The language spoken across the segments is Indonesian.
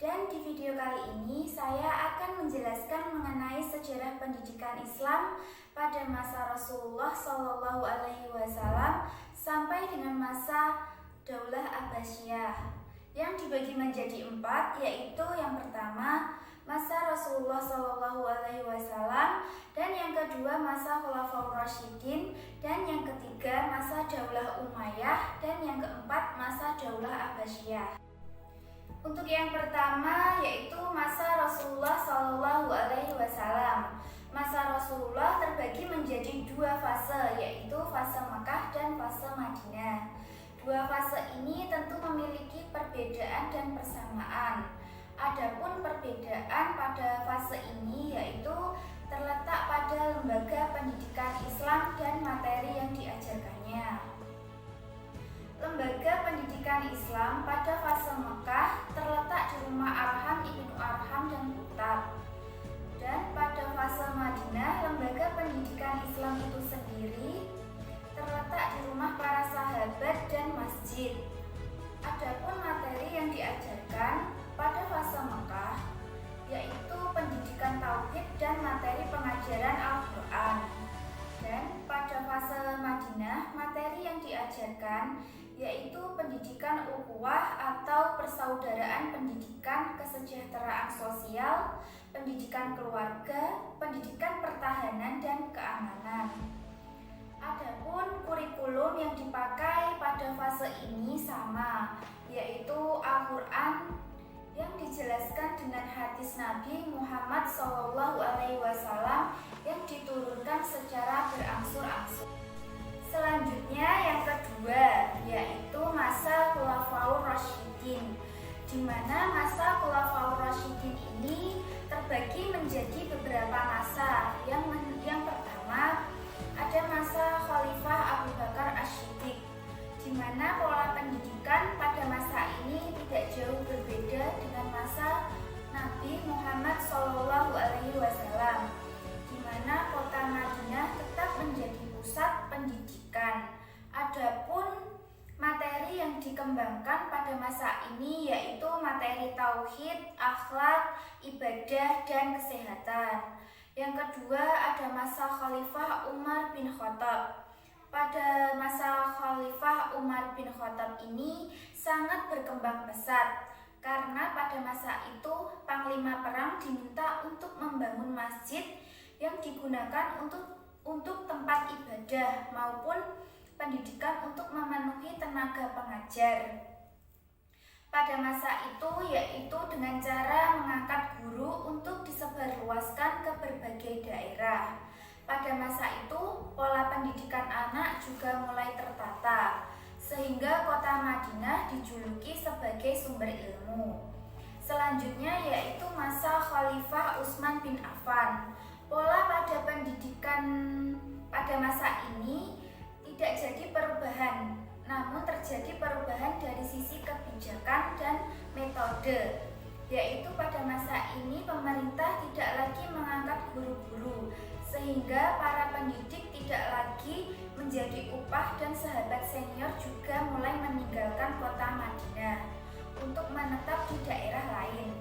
Dan di video kali ini saya akan menjelaskan mengenai sejarah pendidikan Islam pada masa Rasulullah SAW sampai dengan masa Daulah Abbasiyah, yang dibagi menjadi 4, yaitu yang pertama masa Rasulullah SAW, dan yang kedua masa Khulafaur Rasyidin, dan yang ketiga masa Daulah Umayyah, dan yang keempat masa Daulah Abbasiyah. Untuk yang pertama yaitu masa Rasulullah SAW. Masa Rasulullah terbagi menjadi 2 fase, yaitu fase Makkah dan fase Madinah. 2 fase ini tentu memiliki perbedaan dan persamaan. Adapun perbedaan pada fase ini yaitu terletak pada lembaga pendidikan Islam dan materi yang diajarkannya. Lembaga pendidikan Islam pada fase Mekah terletak di rumah Arham Ibnu Arham dan Kutab. Dan pada fase Madinah, lembaga pendidikan Islam itu sendiri terletak di rumah para sahabat dan masjid. Adapun materi yang diajarkan pada fase Mekah yaitu pendidikan tauhid dan materi pengajaran Al-Quran. Dan pada fase Madinah, materi yang diajarkan yaitu pendidikan ukhuwah atau persaudaraan pendidikan kesejahteraan sosial, pendidikan keluarga, pendidikan pertahanan dan keamanan. Adapun kurikulum yang dipakai pada fase ini sama, yaitu Al-Quran yang dijelaskan dengan hadis Nabi Muhammad SAW yang diturunkan secara berangsur-angsur. Selanjutnya yang kedua yaitu masa Khulafaur Rasyidin, di mana masa Khulafaur Rasyidin ini terbagi menjadi beberapa masa. Yang pertama ada masa Khalifah Abu Bakar Asy-Syiddiq, di mana pola pendidikan pada masa ini tidak jauh berbeda dengan masa Nabi Muhammad SAW, di mana kota Madinah tetap menjadi pusat pendidikan. Adapun materi yang dikembangkan pada masa ini yaitu materi tauhid, akhlak, ibadah, dan kesehatan. Yang kedua ada masa Khalifah Umar bin Khattab. Pada masa Khalifah Umar bin Khattab ini sangat berkembang pesat, karena pada masa itu panglima perang diminta untuk membangun masjid yang digunakan untuk tempat ibadah maupun pendidikan untuk memenuhi tenaga pengajar. Pada masa itu yaitu dengan cara mengangkat guru untuk disebarluaskan ke berbagai daerah. Pada masa itu pola pendidikan anak juga mulai tertata, sehingga kota Madinah dijuluki sebagai sumber ilmu. Selanjutnya yaitu masa Khalifah Utsman bin Affan. Pola pada pendidikan pada masa ini tidak jadi perubahan, namun terjadi perubahan dari sisi kebijakan dan metode, yaitu pada masa ini pemerintah tidak lagi mengangkat guru-guru, sehingga para pendidik tidak lagi menjadi upah, dan sahabat senior juga mulai meninggalkan kota Madinah untuk menetap di daerah lain.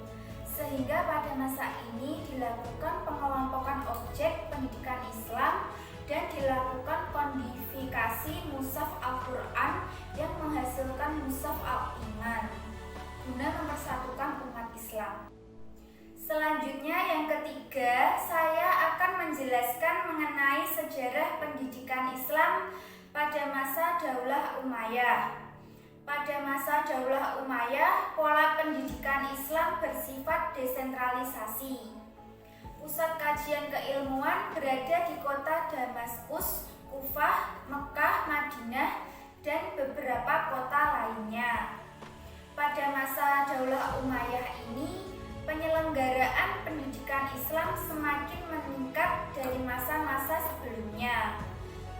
Sehingga pada masa ini dilakukan pengelompokan objek pendidikan Islam dan dilakukan kodifikasi mushaf Al-Quran yang menghasilkan mushaf Al-Iman guna mempersatukan umat Islam. Selanjutnya yang ketiga, saya akan menjelaskan mengenai sejarah pendidikan Islam pada masa Daulah Umayyah. Pada masa Daulah Umayyah, pola pendidikan Islam bersifat desentralisasi. Pusat kajian keilmuan berada di kota Damaskus, Kufah, Mekah, Madinah, dan beberapa kota lainnya. Pada masa Daulah Umayyah ini, penyelenggaraan pendidikan Islam semakin meningkat dari masa-masa sebelumnya.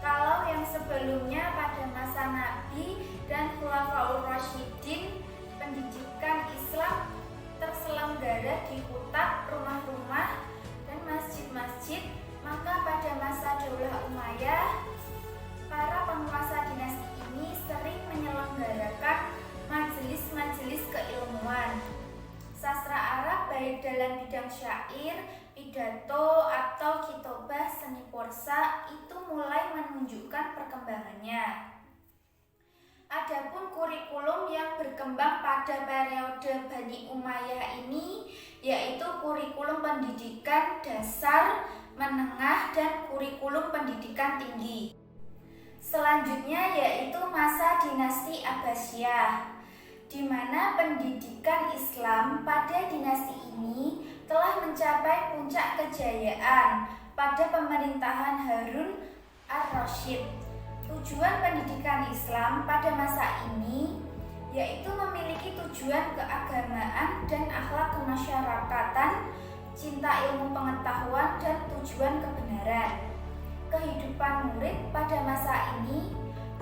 Kalau yang sebelumnya pada masa Nabi dan Khulafaur Rasyidin, pendidikan Islam terselenggara di kutab, rumah-rumah, dan masjid-masjid, maka pada masa Daulah Umayyah, para penguasa dinasti ini sering menyelenggarakan majelis-majelis keilmuan, sastra syair, pidato, atau khitobah seni porsa itu mulai menunjukkan perkembangannya. Adapun kurikulum yang berkembang pada periode Bani Umayyah ini yaitu kurikulum pendidikan dasar, menengah, dan kurikulum pendidikan tinggi. Selanjutnya yaitu masa dinasti Abbasiyah, di mana pendidikan Islam pada dinasti ini telah mencapai puncak kejayaan pada pemerintahan Harun ar-Rasyid. Tujuan pendidikan Islam pada masa ini yaitu memiliki tujuan keagamaan dan akhlak kemasyarakatan, cinta ilmu pengetahuan, dan tujuan kebenaran. Kehidupan murid pada masa ini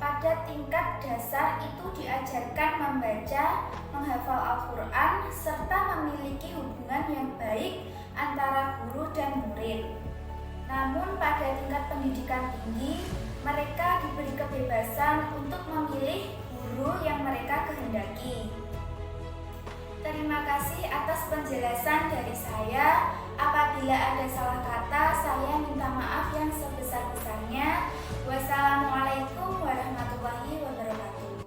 pada tingkat dasar itu diajarkan membaca, menghafal Al-Quran, serta memiliki hubungan yang baik antara guru dan murid. Namun pada tingkat pendidikan tinggi, mereka diberi kebebasan untuk memilih guru yang mereka kehendaki. Terima kasih atas penjelasan dari saya. Apabila ada salah kata, saya minta maaf yang sebesar-besarnya. Wassalamualaikum warahmatullahi wabarakatuh.